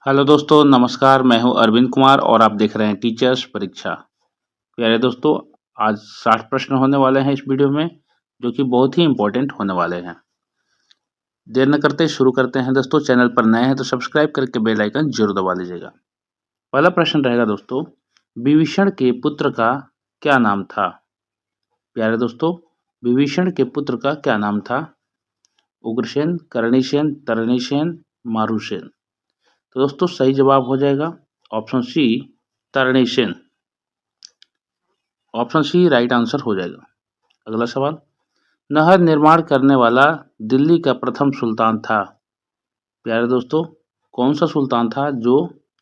Hello दोस्तों, नमस्कार। मैं हूं अरविंद कुमार और आप देख रहे हैं टीचर्स परीक्षा। प्यारे दोस्तों, आज 60 प्रश्न होने वाले हैं इस वीडियो में, जो कि बहुत ही इम्पोर्टेंट होने वाले हैं। देर न करते शुरू करते हैं दोस्तों। चैनल पर नए हैं तो सब्सक्राइब करके बेल आइकन जरूर दबा लीजिएगा। पहला प्रश्न रहेगा दोस्तों, विभीषण के पुत्र का क्या नाम था? प्यारे दोस्तों, विभीषण के पुत्र का क्या नाम था? उग्रसेन, करणीसेन, तरणीसेन, मारुसेन। तो दोस्तों सही जवाब हो जाएगा ऑप्शन सी, तरणीसेन। ऑप्शन सी राइट आंसर हो जाएगा। अगला सवाल, नहर निर्माण करने वाला दिल्ली का प्रथम सुल्तान था? प्यारे दोस्तों, कौन सा सुल्तान था जो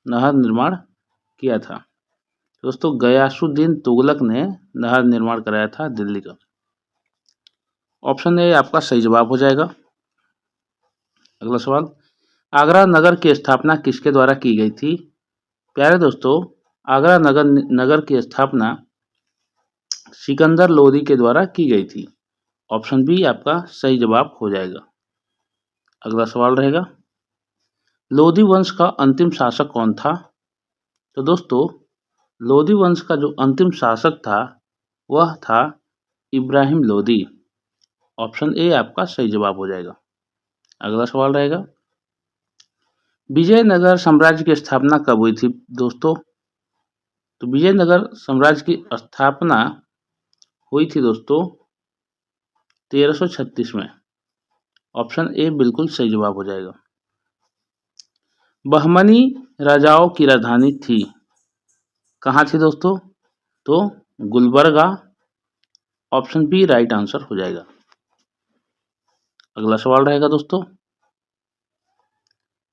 नहर निर्माण किया था? दोस्तों गयासुद्दीन तुगलक ने नहर निर्माण कराया था दिल्ली का। ऑप्शन ए आपका सही जवाब हो जाएगा। अगला सवाल, आगरा नगर की स्थापना किसके द्वारा की गई थी? प्यारे दोस्तों, आगरा नगर की स्थापना सिकंदर लोदी के द्वारा की गई थी। ऑप्शन बी आपका सही जवाब हो जाएगा। अगला सवाल रहेगा, लोदी वंश का अंतिम शासक कौन था? तो दोस्तों लोदी वंश का जो अंतिम शासक था वह था इब्राहिम लोदी। ऑप्शन ए आपका सही जवाब हो जाएगा। अगला सवाल रहेगा, विजयनगर साम्राज्य की स्थापना कब हुई थी दोस्तों? तो विजयनगर साम्राज्य की स्थापना हुई थी दोस्तों 1336 में। ऑप्शन ए बिल्कुल सही जवाब हो जाएगा। बहमनी राजाओं की राजधानी थी, कहाँ थी दोस्तों? तो Gulbarga. Option B right answer हो जाएगा। अगला सवाल रहेगा दोस्तों,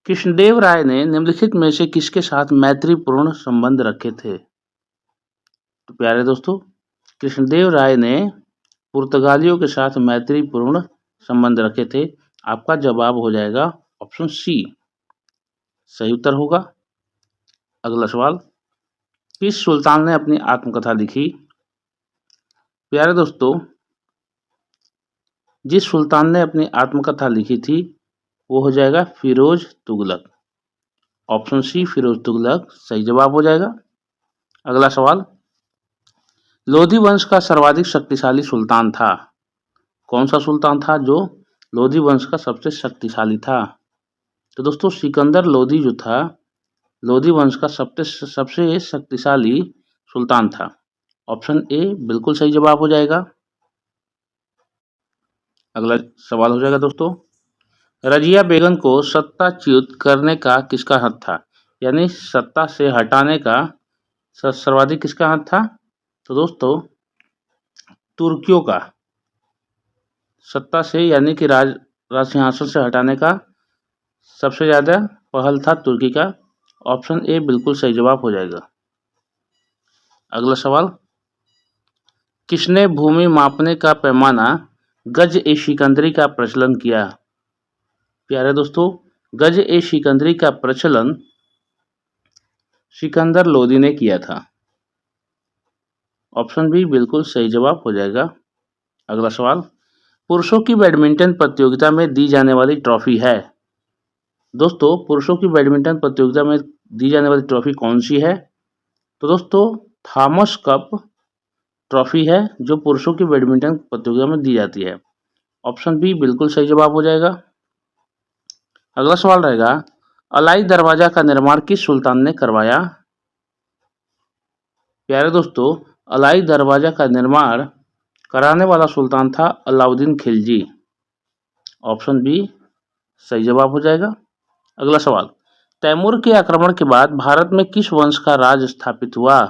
कृष्णदेव राय ने निम्नलिखित में से किसके साथ मैत्रीपूर्ण संबंध रखे थे? तो प्यारे दोस्तों, कृष्णदेव राय ने पुर्तगालियों के साथ मैत्रीपूर्ण संबंध रखे थे। आपका जवाब हो जाएगा ऑप्शन सी, सही उत्तर होगा। अगला सवाल, किस सुल्तान ने अपनी आत्मकथा लिखी? प्यारे दोस्तों, जिस सुल्तान ने अपनी आत्मकथा लिखी थी वो हो जाएगा फिरोज तुगलक। ऑप्शन सी फिरोज तुगलक सही जवाब हो जाएगा। अगला सवाल, लोधी वंश का सर्वाधिक शक्तिशाली सुल्तान था? कौन सा सुल्तान था जो लोधी वंश का सबसे शक्तिशाली था? तो दोस्तों सिकंदर लोधी जो था लोधी वंश का सबसे शक्तिशाली सुल्तान था। ऑप्शन ए बिल्कुल सही जवाब हो जाएगा। अगला सवाल हो जाएगा दोस्तों, रजिया बेगम को सत्ताच्युत करने का किसका हाथ था? यानी सत्ता से हटाने का सर्वाधिक किसका हाथ था? तो दोस्तों तुर्कियों का। सत्ता से यानी कि राज सिंहासन से हटाने का सबसे ज़्यादा पहल था तुर्की का। ऑप्शन ए बिल्कुल सही जवाब हो जाएगा। अगला सवाल, किसने भूमि मापने का पैमाना गज ए सिकंदरी का प्रचलन किया? प्यारे दोस्तों, गज ए सिकंदरी का प्रचलन सिकंदर लोदी ने किया था। ऑप्शन बी बिल्कुल सही जवाब हो जाएगा। अगला सवाल, पुरुषों की बैडमिंटन प्रतियोगिता में दी जाने वाली ट्रॉफी है? दोस्तों पुरुषों की बैडमिंटन प्रतियोगिता में दी जाने वाली ट्रॉफी कौन सी है? तो दोस्तों थॉमस कप ट्रॉफी है जो पुरुषों की बैडमिंटन प्रतियोगिता में दी जाती है। ऑप्शन बी बिल्कुल सही जवाब हो जाएगा। अगला सवाल रहेगा, अलाई दरवाजा का निर्माण किस सुल्तान ने करवाया? प्यारे दोस्तों, अलाई दरवाजा का निर्माण कराने वाला सुल्तान था अलाउद्दीन खिलजी। ऑप्शन बी सही जवाब हो जाएगा। अगला सवाल, तैमूर के आक्रमण के बाद भारत में किस वंश का राज स्थापित हुआ?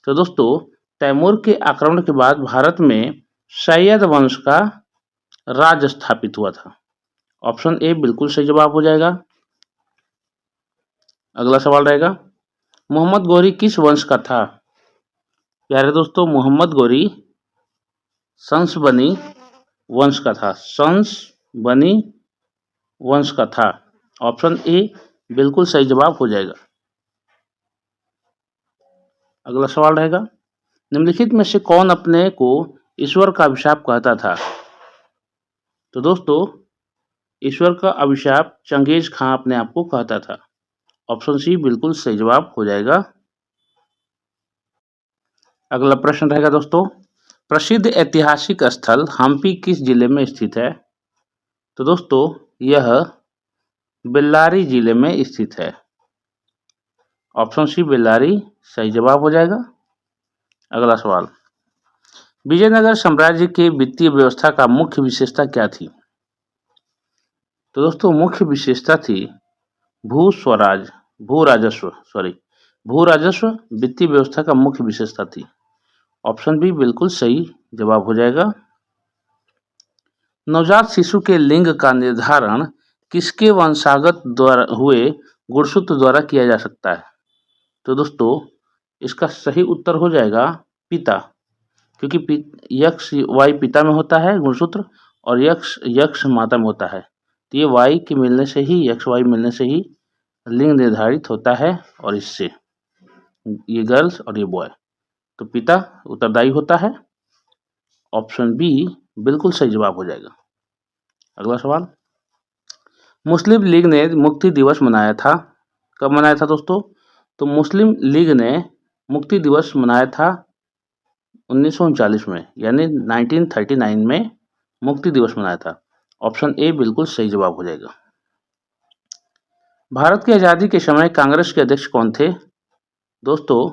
तो दोस्तों तैमूर के आक्रमण के बाद भारत में सैयद वंश का राज स्थापित हुआ था। ऑप्शन ए बिल्कुल सही जवाब हो जाएगा। अगला सवाल रहेगा, मोहम्मद गोरी किस वंश का था? प्यारे दोस्तों, मोहम्मद गोरी संसबनी वंश का था। संसबनी वंश का था। ऑप्शन ए बिल्कुल सही जवाब हो जाएगा। अगला सवाल रहेगा, निम्नलिखित में से कौन अपने को ईश्वर का अभिशाप कहता था? तो दोस्तों ईश्वर का अभिशाप चंगेज खां अपने आप को कहता था। ऑप्शन सी बिल्कुल सही जवाब हो जाएगा। अगला प्रश्न रहेगा दोस्तों, प्रसिद्ध ऐतिहासिक स्थल हम्पी किस जिले में स्थित है? तो दोस्तों यह बेल्लारी जिले में स्थित है। ऑप्शन सी बेल्लारी सही जवाब हो जाएगा। अगला सवाल, विजयनगर साम्राज्य की वित्तीय व्यवस्था का मुख्य विशेषता क्या थी? तो दोस्तों मुख्य विशेषता थी भू राजस्व वित्तीय व्यवस्था का मुख्य विशेषता थी। ऑप्शन बी बिल्कुल सही जवाब हो जाएगा। नवजात शिशु के लिंग का निर्धारण किसके वंशागत द्वारा हुए गुणसूत्र द्वारा किया जा सकता है? तो दोस्तों इसका सही उत्तर हो जाएगा पिता, क्योंकि यक्ष वाई पिता में होता है गुणसूत्र और यक्ष माता में होता है। तो ये वाई के मिलने से ही, यक्ष वाई मिलने से ही लिंग निर्धारित होता है, और इससे ये गर्ल्स और ये बॉय, तो पिता उत्तरदायी होता है। ऑप्शन बी बिल्कुल सही जवाब हो जाएगा। अगला सवाल, मुस्लिम लीग ने मुक्ति दिवस मनाया था, कब मनाया था दोस्तों? तो मुस्लिम लीग ने मुक्ति दिवस मनाया था 1939 में, यानी 1939 में मुक्ति दिवस मनाया था। ऑप्शन ए बिल्कुल सही जवाब हो जाएगा। भारत की आज़ादी के समय कांग्रेस के अध्यक्ष कौन थे? दोस्तों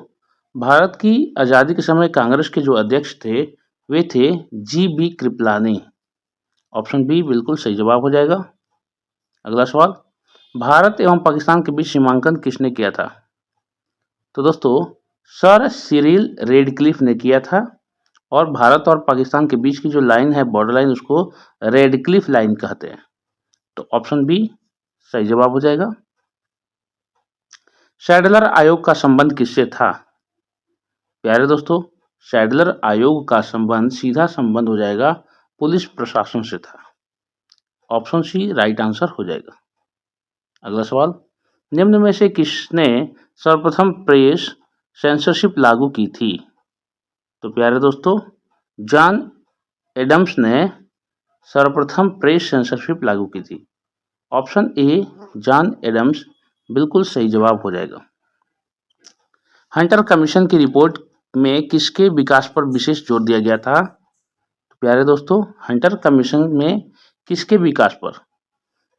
भारत की आज़ादी के समय कांग्रेस के जो अध्यक्ष थे वे थे जी.बी. कृपलानी। ऑप्शन बी बिल्कुल सही जवाब हो जाएगा। अगला सवाल, भारत एवं पाकिस्तान के बीच सीमांकन किसने किया था? तो दोस्तों सर सिरिल रेडक्लिफ ने किया था, और भारत और पाकिस्तान के बीच की जो लाइन है, बॉर्डर लाइन, उसको रेडक्लिफ लाइन कहते हैं। तो ऑप्शन बी सही जवाब हो जाएगा। सैडलर आयोग का संबंध किससे था? प्यारे दोस्तों सैडलर आयोग का संबंध, सीधा संबंध हो जाएगा पुलिस प्रशासन से था। ऑप्शन सी राइट आंसर हो जाएगा। अगला सवाल, निम्न में से किसने सर्वप्रथम प्रेस सेंसरशिप लागू की थी? तो प्यारे दोस्तों जॉन एडम्स ने सर्वप्रथम प्रेस सेंसरशिप लागू की थी। ऑप्शन ए जॉन एडम्स बिल्कुल सही जवाब हो जाएगा। हंटर कमीशन की रिपोर्ट में किसके विकास पर विशेष जोर दिया गया था? प्यारे दोस्तों हंटर कमीशन में किसके विकास पर?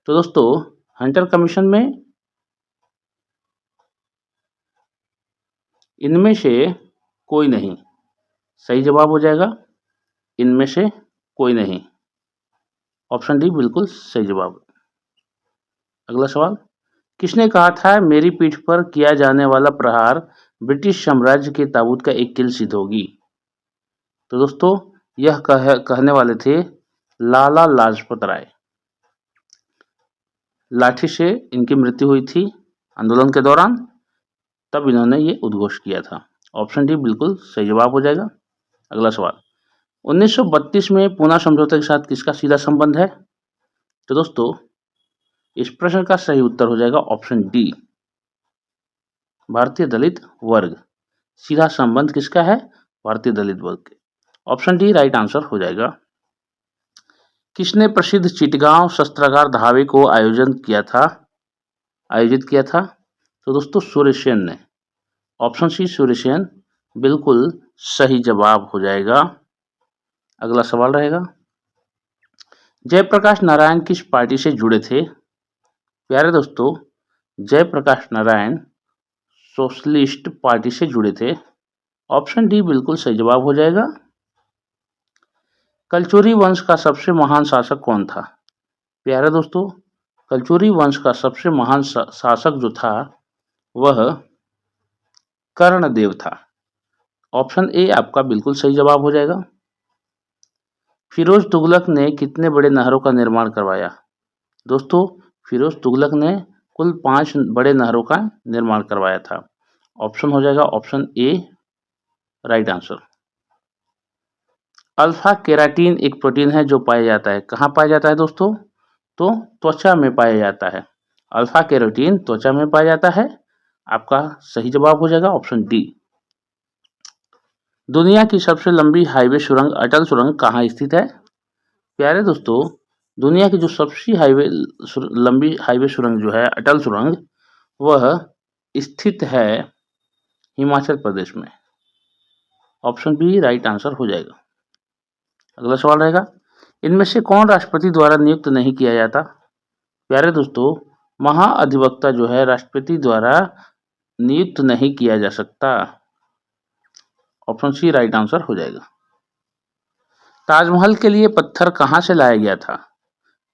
तो दोस्तों हंटर कमीशन में इनमें से कोई नहीं, सही जवाब हो जाएगा इनमें से कोई नहीं। ऑप्शन डी बिल्कुल सही जवाब। अगला सवाल, किसने कहा था मेरी पीठ पर किया जाने वाला प्रहार ब्रिटिश साम्राज्य के ताबूत का एक कील सिद्ध होगी? तो दोस्तों यह कहने वाले थे लाला लाजपत राय। लाठी से इनकी मृत्यु हुई थी आंदोलन के दौरान, तब इन्होंने ये उद्घोष किया था। ऑप्शन डी बिल्कुल सही जवाब हो जाएगा। अगला सवाल, 1932 में पूना समझौते के साथ किसका सीधा संबंध है? तो दोस्तों इस प्रश्न का सही उत्तर हो जाएगा ऑप्शन डी भारतीय दलित वर्ग। सीधा संबंध किसका है? भारतीय दलित वर्ग के। ऑप्शन डी राइट आंसर हो जाएगा। किसने प्रसिद्ध चिटगांव शस्त्रागार धावे को आयोजित किया था? तो दोस्तों सूर्यसेन ने। ऑप्शन सी सूर्यसेन बिल्कुल सही जवाब हो जाएगा। अगला सवाल रहेगा, जयप्रकाश नारायण किस पार्टी से जुड़े थे? प्यारे दोस्तों जयप्रकाश नारायण सोशलिस्ट पार्टी से जुड़े थे। ऑप्शन डी बिल्कुल सही जवाब हो जाएगा। कलचुरी वंश का सबसे महान शासक कौन था? प्यारे दोस्तों कलचुरी वंश का सबसे महान शासक जो था वह कर्णदेव था। ऑप्शन ए आपका बिल्कुल सही जवाब हो जाएगा। फिरोज तुगलक ने कितने बड़े नहरों का निर्माण करवाया? दोस्तों फिरोज तुगलक ने कुल 5 बड़े नहरों का निर्माण करवाया था। ऑप्शन हो जाएगा option A right answer. Alpha keratin एक प्रोटीन है जो पाया जाता है, कहाँ पाया जाता है दोस्तों? तो त्वचा में पाया जाता है। अल्फा केराटीन त्वचा में पाया जाता है। आपका सही जवाब हो जाएगा ऑप्शन डी। दुनिया की सबसे लंबी हाईवे सुरंग अटल सुरंग कहाँ स्थित है? प्यारे दोस्तों दुनिया की जो सबसे लंबी हाईवे सुरंग जो है अटल सुरंग, वह स्थित है हिमाचल प्रदेश में। ऑप्शन बी राइट आंसर हो जाएगा। अगला सवाल रहेगा, इनमें से कौन राष्ट्रपति द्वारा नियुक्त नहीं किया जाता? प्यारे दोस्तों, महाअधिवक्ता जो है राष्ट्रपति द्वारा नियुक्त नहीं किया जा सकता। ऑप्शन सी राइट आंसर हो जाएगा। ताजमहल के लिए पत्थर कहाँ से लाया गया था?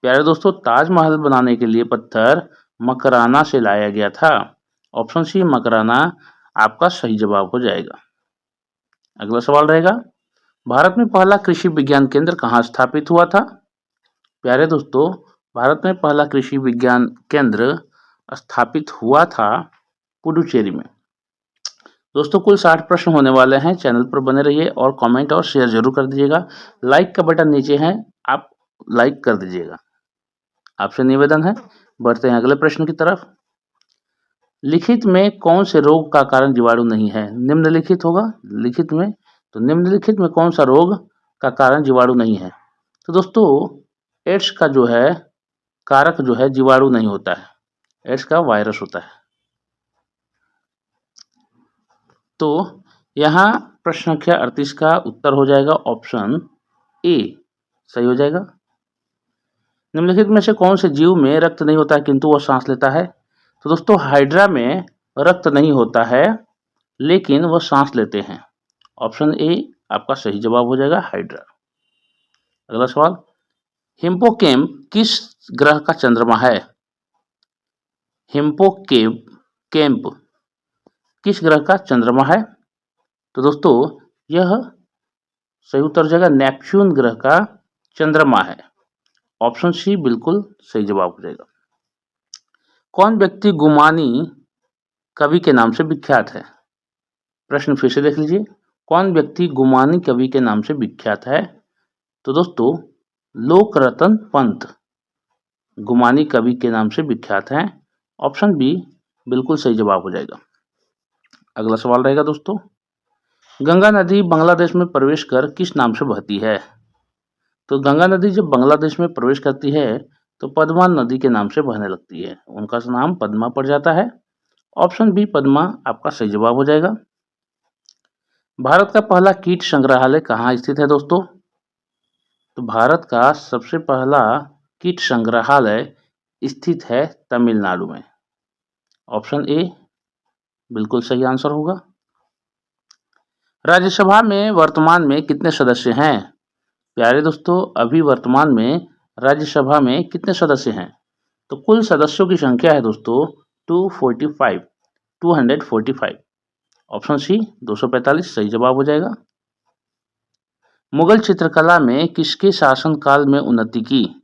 प्यारे दोस्तों, ताजमहल बनाने के लिए पत्थर मकराना से लाया गया था। ऑप्शन सी मकराना आपका सही जवाब हो जाएगा। अगला सवाल रहेगा, भारत में पहला कृषि विज्ञान केंद्र कहाँ स्थापित हुआ था? प्यारे दोस्तों, भारत में पहला कृषि विज्ञान केंद्र स्थापित हुआ था पुडुचेरी में। दोस्तों, कुल 60 प्रश्न होने वाले हैं। चैनल पर बने रहिए और कमेंट और शेयर जरूर कर दीजिएगा। लाइक का बटन नीचे है, आप लाइक कर दीजिएगा। आपसे निवेदन है। बढ़ते हैं अगले प्रश्न की तरफ। लिखित में कौन से रोग का कारण जीवाणु नहीं है? निम्नलिखित होगा लिखित में, तो निम्नलिखित में कौन सा रोग का कारण जीवाणु नहीं है? तो दोस्तों, एड्स का जो है कारक जो है जीवाणु नहीं होता है, एड्स का वायरस होता है। तो यहाँ प्रश्न संख्या 38 का उत्तर हो जाएगा ऑप्शन ए सही हो जाएगा। निम्नलिखित में से कौन से जीव में रक्त नहीं होता है किंतु वह सांस लेता है? तो दोस्तों, हाइड्रा में रक्त नहीं होता है लेकिन वह सांस लेते हैं। ऑप्शन ए आपका सही जवाब हो जाएगा, हाइड्रा। अगला सवाल, हिप्पोकैम्प किस ग्रह का चंद्रमा है? हिप्पोकैम्प किस ग्रह का चंद्रमा है? तो दोस्तों, यह सही उत्तर हो जाएगा नेपच्यून ग्रह का चंद्रमा है। ऑप्शन सी बिल्कुल सही जवाब हो जाएगा। कौन व्यक्ति गुमानी कवि के नाम से विख्यात है? प्रश्न फिर से देख लीजिए, कौन व्यक्ति गुमानी कवि के नाम से विख्यात है? तो दोस्तों, लोकरतन पंत गुमानी कवि के नाम से विख्यात हैं। ऑप्शन बी बिल्कुल सही जवाब हो जाएगा। अगला सवाल रहेगा दोस्तों, गंगा नदी बांग्लादेश में प्रवेश कर किस नाम से बहती है? तो गंगा नदी जब बांग्लादेश में प्रवेश करती है तो पद्मा नदी के नाम से बहने लगती है, उनका नाम पद्मा पड़ जाता है। ऑप्शन बी पद्मा आपका सही जवाब हो जाएगा। भारत का पहला कीट संग्रहालय कहाँ स्थित है दोस्तों? तो भारत का सबसे पहला कीट संग्रहालय स्थित है तमिलनाडु में। ऑप्शन ए बिल्कुल सही आंसर होगा। राज्यसभा में वर्तमान में कितने सदस्य हैं? प्यारे दोस्तों, अभी वर्तमान में राज्यसभा में कितने सदस्य हैं? तो कुल सदस्यों की संख्या है दोस्तों 245। ऑप्शन सी 245 सही जवाब हो जाएगा। मुगल चित्रकला में किसके शासनकाल में उन्नति की?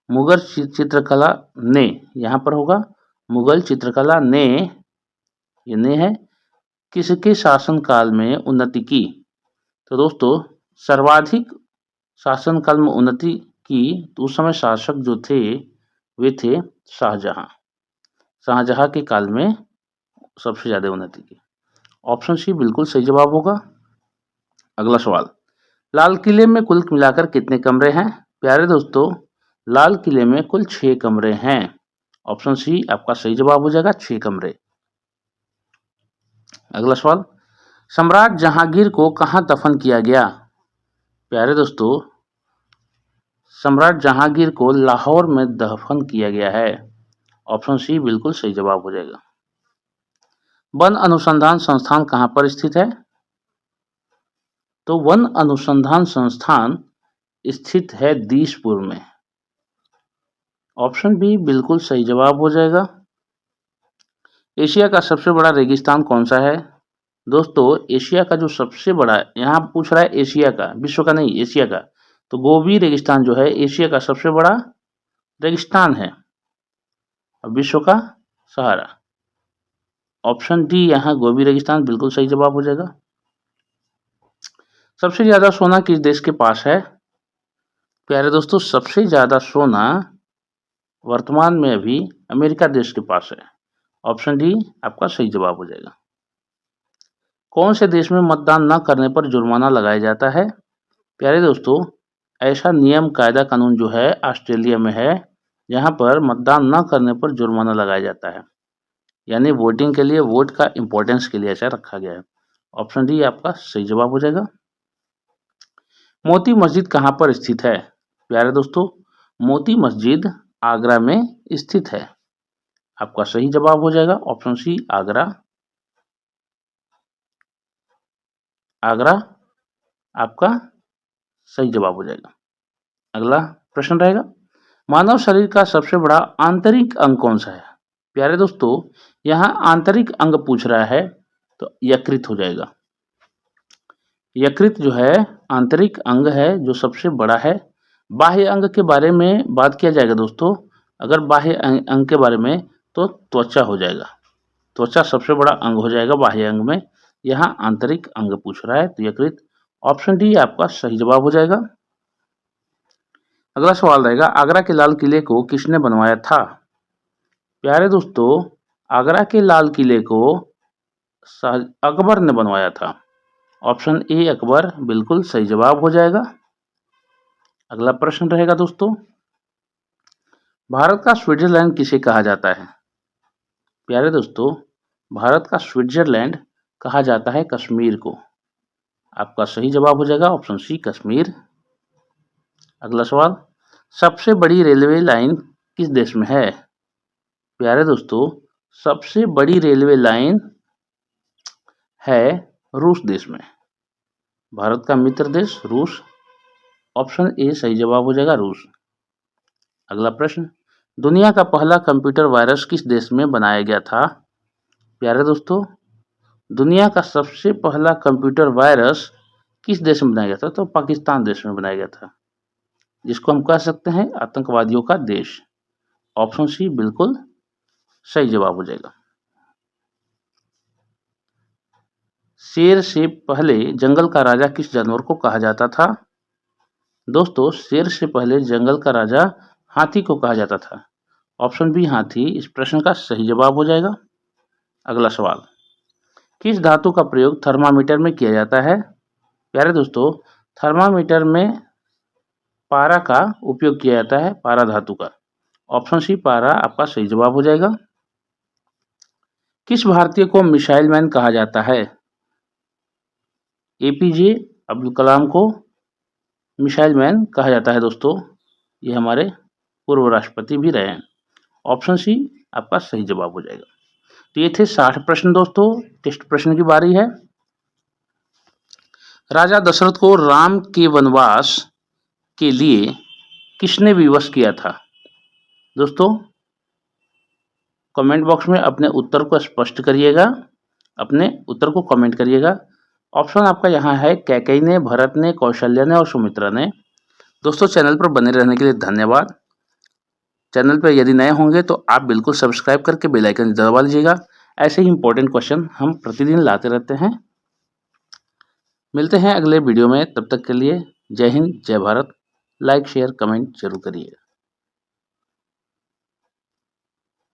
मुगल चित्रकला ने, यहाँ पर होगा मुगल चित्रकला ने, ये ने है, किसके शासनकाल में उन्नति की? तो दोस्तों, सर्वाधिक शासनकाल में उन्नति की तो उस समय शासक जो थे वे थे शाहजहां। शाहजहां के काल में सबसे ज्यादा उन्नति की। ऑप्शन सी बिल्कुल सही जवाब होगा। अगला सवाल, लाल किले में कुल मिलाकर कितने कमरे हैं? प्यारे दोस्तों, लाल किले में कुल 6 कमरे हैं। ऑप्शन सी आपका सही जवाब हो जाएगा, 6 कमरे। अगला सवाल, सम्राट जहांगीर को कहां दफन किया गया? प्यारे दोस्तों, सम्राट जहांगीर को लाहौर में दफन किया गया है। ऑप्शन सी बिल्कुल सही जवाब हो जाएगा। वन अनुसंधान संस्थान कहां पर स्थित है? तो वन अनुसंधान संस्थान स्थित है दिसपुर में। ऑप्शन बी बिल्कुल सही जवाब हो जाएगा। एशिया का सबसे बड़ा रेगिस्तान कौन सा है? दोस्तों, एशिया का जो सबसे बड़ा, यहाँ पूछ रहा है एशिया का, विश्व का नहीं, एशिया का, तो गोबी रेगिस्तान जो है एशिया का सबसे बड़ा रेगिस्तान है और विश्व का सहारा। ऑप्शन डी यहाँ गोबी रेगिस्तान बिल्कुल सही जवाब हो जाएगा। सबसे ज्यादा सोना किस देश के पास है? प्यारे दोस्तों, सबसे ज्यादा सोना वर्तमान में अभी अमेरिका देश के पास है। ऑप्शन डी आपका सही जवाब हो जाएगा। कौन से देश में मतदान न करने पर जुर्माना लगाया जाता है? प्यारे दोस्तों, ऐसा नियम कायदा कानून जो है ऑस्ट्रेलिया में है, जहां पर मतदान न करने पर जुर्माना लगाया जाता है। यानी वोटिंग के लिए वोट का इंपॉर्टेंस के लिए ऐसा रखा गया है। ऑप्शन डी आपका सही जवाब हो जाएगा। मोती मस्जिद कहाँ पर स्थित है? प्यारे दोस्तों, मोती मस्जिद आगरा में स्थित है। आपका सही जवाब हो जाएगा ऑप्शन सी आगरा। आगरा आपका सही जवाब हो जाएगा। अगला प्रश्न रहेगा, मानव शरीर का सबसे बड़ा आंतरिक अंग कौन सा है? प्यारे दोस्तों, यहाँ आंतरिक अंग पूछ रहा है तो यकृत हो जाएगा। यकृत जो है आंतरिक अंग है जो सबसे बड़ा है। बाह्य अंग के बारे में बात किया जाएगा दोस्तों, अगर बाह्य अंग के बारे में तो त्वचा हो जाएगा। त्वचा सबसे बड़ा अंग हो जाएगा बाह्य अंग में। यहाँ आंतरिक अंग पूछ रहा है तो यकृत। ऑप्शन डी आपका सही जवाब हो जाएगा। अगला सवाल रहेगा, आगरा के लाल किले को किसने बनवाया था? प्यारे दोस्तों, आगरा के लाल किले को अकबर ने बनवाया था। ऑप्शन ए अकबर बिल्कुल सही जवाब हो जाएगा। अगला प्रश्न रहेगा दोस्तों, भारत का स्विट्जरलैंड किसे कहा जाता है? प्यारे दोस्तों, भारत का स्विट्जरलैंड कहा जाता है कश्मीर को। आपका सही जवाब हो जाएगा ऑप्शन सी कश्मीर। अगला सवाल, सबसे बड़ी रेलवे लाइन किस देश में है? प्यारे दोस्तों, सबसे बड़ी रेलवे लाइन है रूस देश में। भारत का मित्र देश रूस। ऑप्शन ए सही जवाब हो जाएगा रूस। अगला प्रश्न, दुनिया का पहला कंप्यूटर वायरस किस देश में बनाया गया था? प्यारे दोस्तों, दुनिया का सबसे पहला कंप्यूटर वायरस किस देश में बनाया गया था? तो पाकिस्तान देश में बनाया गया था, जिसको हम कह सकते हैं आतंकवादियों का देश। ऑप्शन सी बिल्कुल सही जवाब हो जाएगा। शेर से पहले जंगल का राजा किस जानवर को कहा जाता था? दोस्तों, शेर से पहले जंगल का राजा हाथी को कहा जाता था। ऑप्शन बी हाथी इस प्रश्न का सही जवाब हो जाएगा। अगला सवाल, किस धातु का प्रयोग थर्मामीटर में किया जाता है? प्यारे दोस्तों, थर्मामीटर में पारा का उपयोग किया जाता है, पारा धातु का। ऑप्शन सी पारा आपका सही जवाब हो जाएगा। किस भारतीय को मिसाइल मैन कहा जाता है? एपीजे अब्दुल कलाम को मिसाइल मैन कहा जाता है दोस्तों। ये हमारे पूर्व राष्ट्रपति भी रहे हैं। ऑप्शन सी आपका सही जवाब हो जाएगा। तो ये थे 60 प्रश्न दोस्तों। टेस्ट प्रश्न की बारी है। राजा दशरथ को राम के वनवास के लिए किसने विवश किया था? दोस्तों, कमेंट बॉक्स में अपने उत्तर को स्पष्ट करिएगा, अपने उत्तर को कमेंट करिएगा। ऑप्शन आपका यहाँ है कैकेयी ने, भरत ने, कौशल्या ने और सुमित्रा ने। दोस्तों, चैनल पर बने रहने के लिए धन्यवाद। चैनल पर यदि नए होंगे तो आप बिल्कुल सब्सक्राइब करके बेल आइकन दबा लीजिएगा। ऐसे ही इंपॉर्टेंट क्वेश्चन हम प्रतिदिन लाते रहते हैं। मिलते हैं अगले वीडियो में, तब तक के लिए जय हिंद, जय भारत। लाइक शेयर कमेंट जरूर करिए।